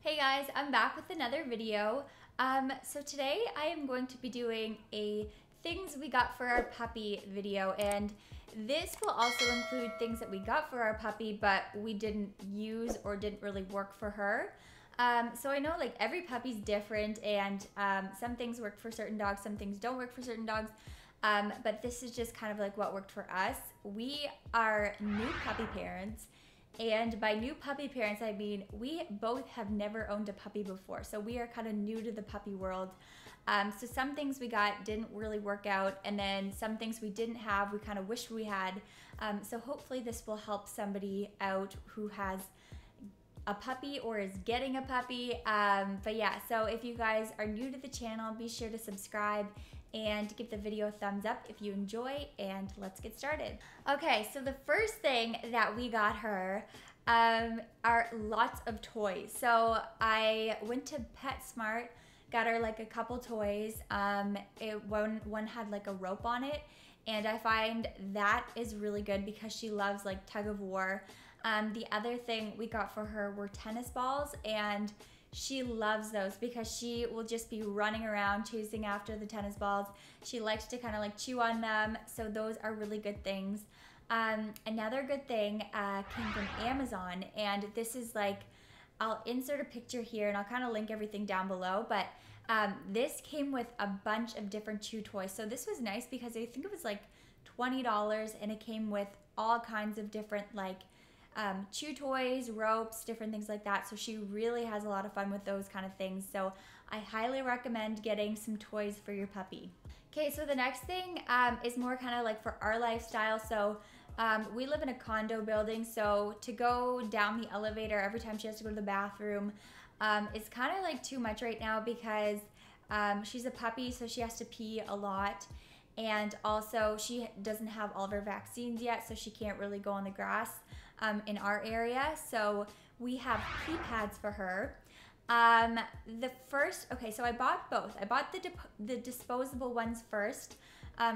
Hey guys, I'm back with another video. So today I am going to be doing a things we got for our puppy video, and this will also include things that we got for our puppy but we didn't use or didn't really work for her. So I know like every puppy's different, and some things work for certain dogs, some things don't work for certain dogs. But this is just kind of like what worked for us. We are new puppy parents. And by new puppy parents, I mean we both have never owned a puppy before. So we are kind of new to the puppy world. So some things we got didn't really work out, and then some things we didn't have, we kind of wish we had. So hopefully this will help somebody out who has a puppy or is getting a puppy. But yeah, so if you guys are new to the channel, be sure to subscribe and give the video a thumbs up if you enjoy, and let's get started. Okay, so the first thing that we got her are lots of toys. So I went to PetSmart, got her like a couple toys. One had like a rope on it, and I find that is really good because she loves like tug of war. The other thing we got for her were tennis balls, and she loves those because she will just be running around chasing after the tennis balls. She likes to kind of like chew on them, so those are really good things. Another good thing came from Amazon, and this is like, I'll insert a picture here and I'll kind of link everything down below, but this came with a bunch of different chew toys. So this was nice because I think it was like $20, and it came with all kinds of different like chew toys, ropes, different things like that. So she really has a lot of fun with those kind of things. So I highly recommend getting some toys for your puppy. Okay, so the next thing is more kind of like for our lifestyle. So we live in a condo building, so to go down the elevator every time she has to go to the bathroom is kind of like too much right now because she's a puppy, so she has to pee a lot. And also she doesn't have all of her vaccines yet, so she can't really go on the grass in our area. So we have pee pads for her. Okay, so I bought both. I bought the disposable ones first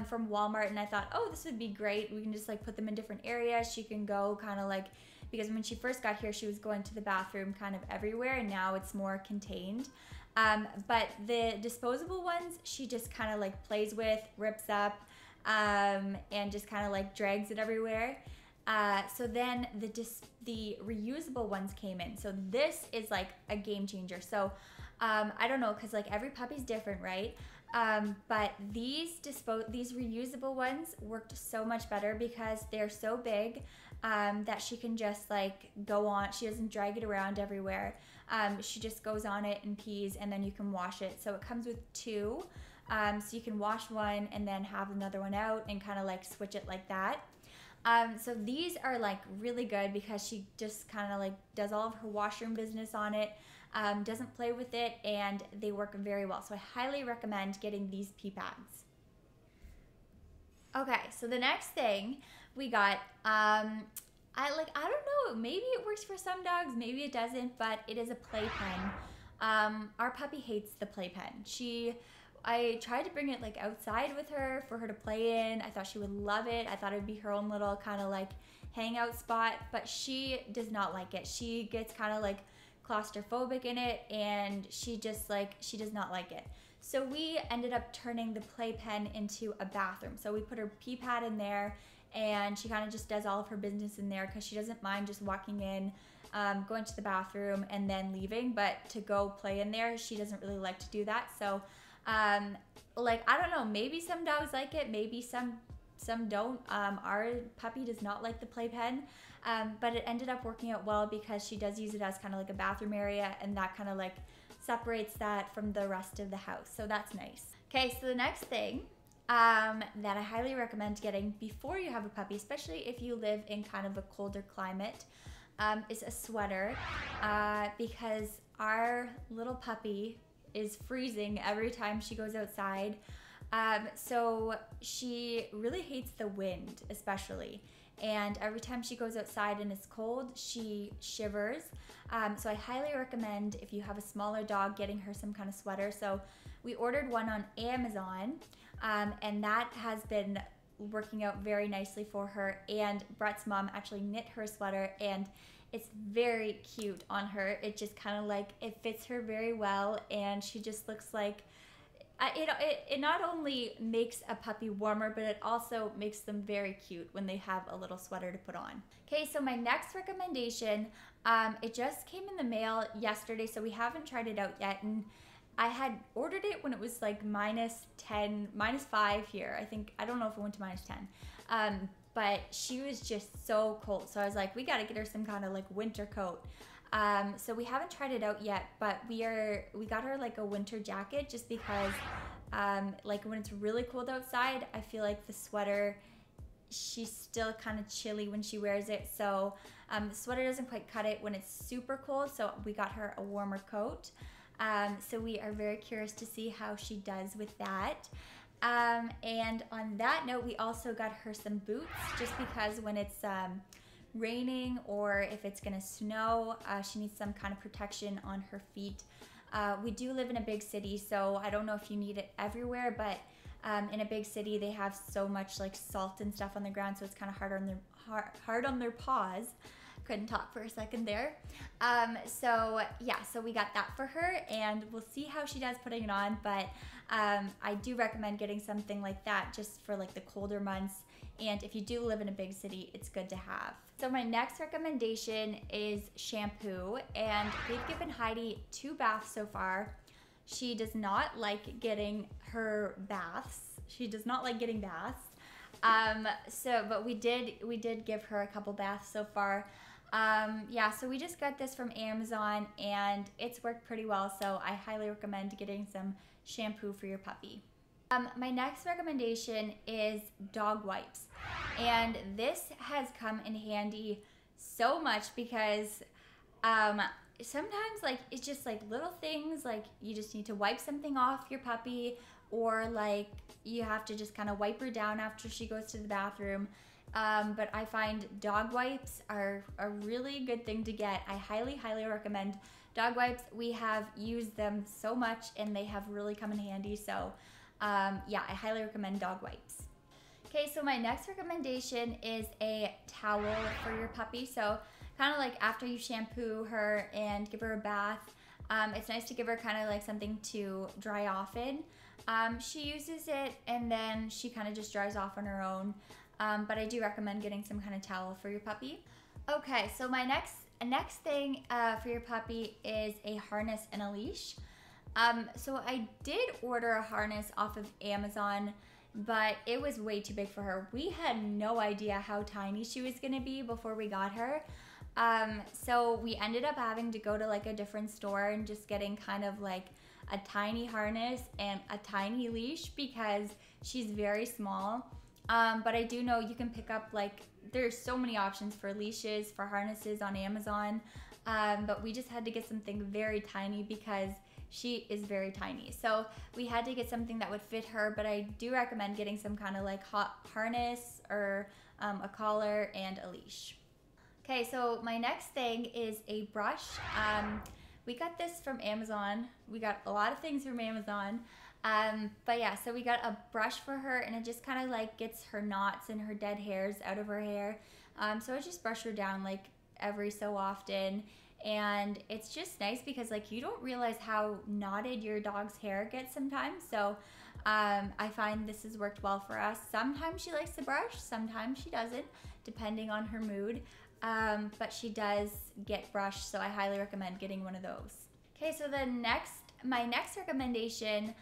from Walmart, and I thought, oh, this would be great. We can just like put them in different areas. She can go kind of like, because when she first got here, she was going to the bathroom kind of everywhere, and now it's more contained. But the disposable ones, she just kind of like plays with, rips up, and just kind of like drags it everywhere. So then the reusable ones came in. So this is like a game changer. So I don't know, because like every puppy's different, right? But these reusable ones worked so much better because they're so big that she can just like go on. She doesn't drag it around everywhere. She just goes on it and pees, and then you can wash it. So it comes with two. So you can wash one and then have another one out and kind of like switch it like that. So these are like really good because she just kind of like does all of her washroom business on it, doesn't play with it, and they work very well. So I highly recommend getting these pee pads. Okay, so the next thing we got, I don't know, maybe it works for some dogs, maybe it doesn't, but it is a playpen. Our puppy hates the playpen. I tried to bring it like outside with her for her to play in. I thought she would love it. I thought it would be her own little kind of like hangout spot, but she does not like it. She gets kind of like claustrophobic in it, and she does not like it. So we ended up turning the playpen into a bathroom. So we put her pee pad in there, and she kind of just does all of her business in there because she doesn't mind just walking in, going to the bathroom and then leaving, but to go play in there, she doesn't really like to do that. So like, I don't know, maybe some dogs like it, maybe some don't. Our puppy does not like the playpen, but it ended up working out well because she does use it as kind of like a bathroom area, and that kind of like separates that from the rest of the house. So that's nice. Okay, so the next thing that I highly recommend getting before you have a puppy, especially if you live in kind of a colder climate, is a sweater, because our little puppy is freezing every time she goes outside. So she really hates the wind, especially. And every time she goes outside and it's cold, she shivers. So I highly recommend, if you have a smaller dog, getting her some kind of sweater. So we ordered one on Amazon, and that has been working out very nicely for her. And Brett's mom actually knit her sweater, and It's very cute on her. It just kind of like, it fits her very well, and she just looks like, it not only makes a puppy warmer, but it also makes them very cute when they have a little sweater to put on. Okay, so my next recommendation, it just came in the mail yesterday, so we haven't tried it out yet, and I had ordered it when it was like -10, -5 here. I don't know if it went to -10. But she was just so cold. So I was like, we gotta get her some kind of like winter coat. So we haven't tried it out yet, but we got her like a winter jacket just because like when it's really cold outside, I feel like the sweater, she's still kind of chilly when she wears it. So the sweater doesn't quite cut it when it's super cold. So we got her a warmer coat. So we are very curious to see how she does with that. And on that note, we also got her some boots just because when it's raining or if it's gonna snow, she needs some kind of protection on her feet. We do live in a big city, so I don't know if you need it everywhere, but in a big city they have so much like salt and stuff on the ground, so it's kind of hard on their paws. Couldn't talk for a second there. So yeah, so we got that for her, and we'll see how she does putting it on, but I do recommend getting something like that just for like the colder months, and if you do live in a big city, it's good to have. So my next recommendation is shampoo, and we've given Heidi 2 baths so far. She does not like getting her baths. She does not like getting baths. But we did give her a couple baths so far. Yeah, so we just got this from Amazon, and it's worked pretty well, so I highly recommend getting some shampoo for your puppy. My next recommendation is dog wipes, and this has come in handy so much because sometimes like it's just like little things, like you just need to wipe something off your puppy, or like you have to just kind of wipe her down after she goes to the bathroom. But I find dog wipes are a really good thing to get. I highly recommend dog wipes. We have used them so much and they have really come in handy. So yeah, I highly recommend dog wipes. Okay, so my next recommendation is a towel for your puppy. So kind of like after you shampoo her and give her a bath, it's nice to give her kind of like something to dry off in. She uses it and then she kind of just dries off on her own. But I do recommend getting some kind of towel for your puppy. Okay, so my next thing for your puppy is a harness and a leash. So I did order a harness off of Amazon, but it was way too big for her. We had no idea how tiny she was gonna be before we got her. So we ended up having to go to like a different store and just getting kind of like a tiny harness and a tiny leash because she's very small. But I do know you can pick up like, there's so many options for leashes, for harnesses on Amazon. But we just had to get something very tiny because she is very tiny. So we had to get something that would fit her, but I do recommend getting some kind of like hot harness or a collar and a leash. Okay, so my next thing is a brush. We got this from Amazon. We got a lot of things from Amazon. But yeah, so we got a brush for her, and it just kind of like gets her knots and her dead hairs out of her hair. So I just brush her down like every so often, and it's just nice because like you don't realize how knotted your dog's hair gets sometimes. So I find this has worked well for us. Sometimes she likes the brush, sometimes she doesn't, depending on her mood. But she does get brushed, so I highly recommend getting one of those. Okay, so my next recommendation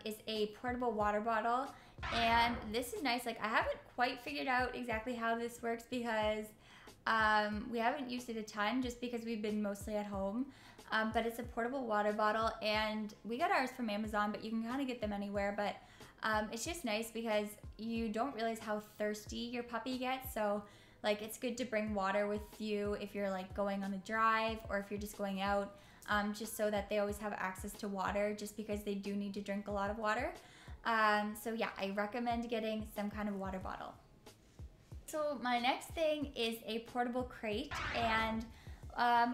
is a portable water bottle, and this is nice. Like I haven't quite figured out exactly how this works because we haven't used it a ton just because we've been mostly at home. But it's a portable water bottle, and we got ours from Amazon, but you can kind of get them anywhere. But it's just nice because you don't realize how thirsty your puppy gets. So like it's good to bring water with you if you're like going on a drive or if you're just going out, just so that they always have access to water, just because they do need to drink a lot of water. So yeah, I recommend getting some kind of water bottle. So my next thing is a portable crate, and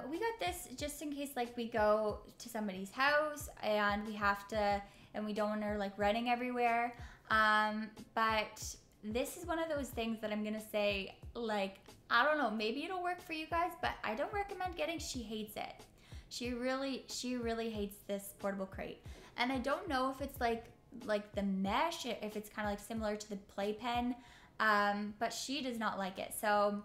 we got this just in case like we go to somebody's house and we don't want her like running everywhere. But this is one of those things that I'm gonna say, like, I don't know, maybe it'll work for you guys, but I don't recommend getting. She hates it. She really hates this portable crate. And I don't know if it's like the mesh, if it's kind of like similar to the playpen, but she does not like it. So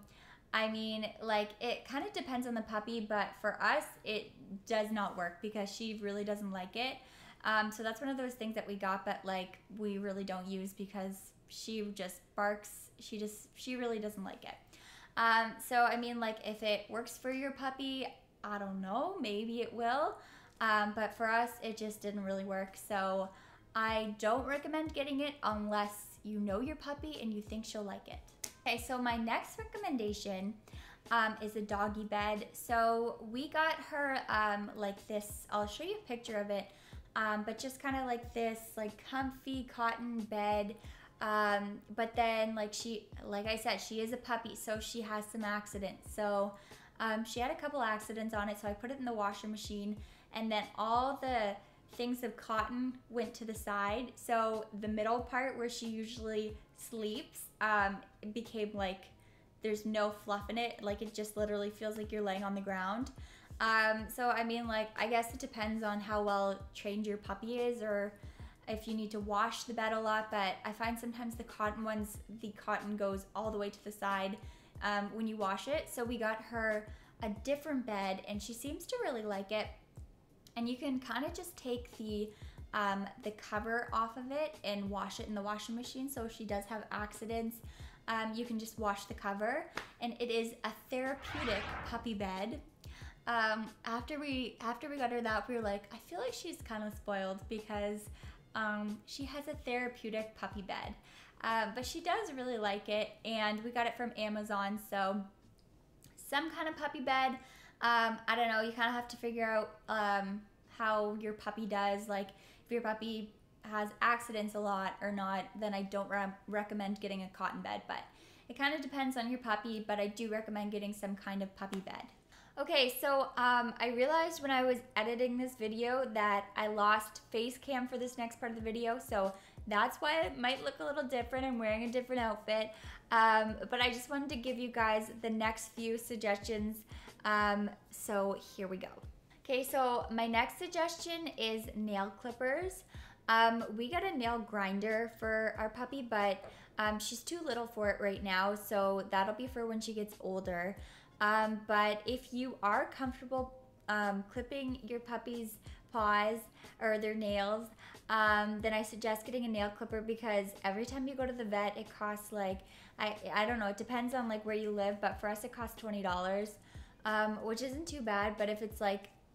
I mean, like, it kind of depends on the puppy, but for us it does not work because she really doesn't like it. So that's one of those things that we got, but like we really don't use because she just barks. She really doesn't like it. So I mean, like, if it works for your puppy, I don't know, maybe it will. But for us, it just didn't really work. So I don't recommend getting it unless you know your puppy and you think she'll like it. Okay, so my next recommendation is a doggy bed. So we got her like this, I'll show you a picture of it, but just kind of like this, like comfy cotton bed. But then like I said, she is a puppy, so she has some accidents. So she had a couple accidents on it, so I put it in the washer machine, and then all the things of cotton went to the side. So the middle part where she usually sleeps, it became like there's no fluff in it. Like, it just literally feels like you're laying on the ground. So I mean, like, I guess it depends on how well trained your puppy is, or if you need to wash the bed a lot. But I find sometimes the cotton ones, the cotton goes all the way to the side when you wash it. So we got her a different bed, and she seems to really like it. And you can kind of just take the cover off of it and wash it in the washing machine. So if she does have accidents, you can just wash the cover. And it is a therapeutic puppy bed. After we got her that, we were like, I feel like she's kind of spoiled because she has a therapeutic puppy bed. But she does really like it, and we got it from Amazon. So some kind of puppy bed. I don't know, you kind of have to figure out how your puppy does. Like, if your puppy has accidents a lot or not, then I don't recommend getting a cotton bed, but it kind of depends on your puppy, but I do recommend getting some kind of puppy bed. Okay, so I realized when I was editing this video that I lost face cam for this next part of the video, so that's why it might look a little different. I'm wearing a different outfit, but I just wanted to give you guys the next few suggestions. So here we go. Okay, so my next suggestion is nail clippers. We got a nail grinder for our puppy, but she's too little for it right now, so that'll be for when she gets older. But if you are comfortable clipping your puppy's paws or their nails, then I suggest getting a nail clipper, because every time you go to the vet, it costs like, I don't know, it depends on like where you live, but for us it costs $20, which isn't too bad. But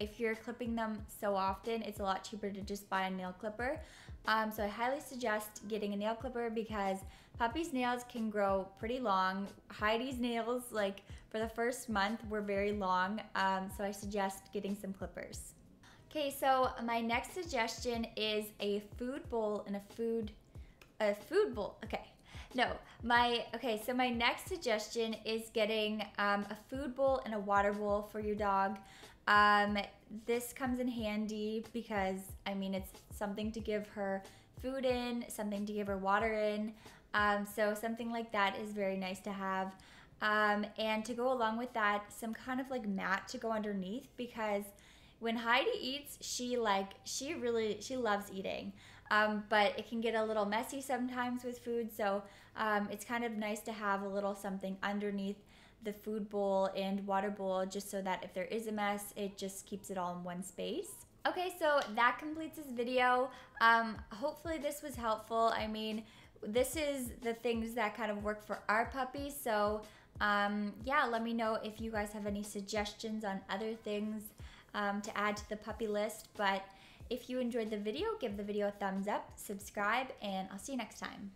if you're clipping them so often, it's a lot cheaper to just buy a nail clipper. So I highly suggest getting a nail clipper because puppies' nails can grow pretty long. Heidi's nails, like for the first month, were very long. So I suggest getting some clippers. Okay, so my next suggestion is a food bowl and a food bowl. So my next suggestion is getting a food bowl and a water bowl for your dog. This comes in handy because, I mean, it's something to give her food in, something to give her water in. So something like that is very nice to have. And to go along with that, some kind of like mat to go underneath, because when Heidi eats, she loves eating. But it can get a little messy sometimes with food. So it's kind of nice to have a little something underneath the food bowl and water bowl, just so that if there is a mess, it just keeps it all in one space. Okay, so that completes this video. Hopefully this was helpful. I mean, this is the things that kind of work for our puppies. So yeah, let me know if you guys have any suggestions on other things to add to the puppy list. But if you enjoyed the video, give the video a thumbs up, subscribe, and I'll see you next time.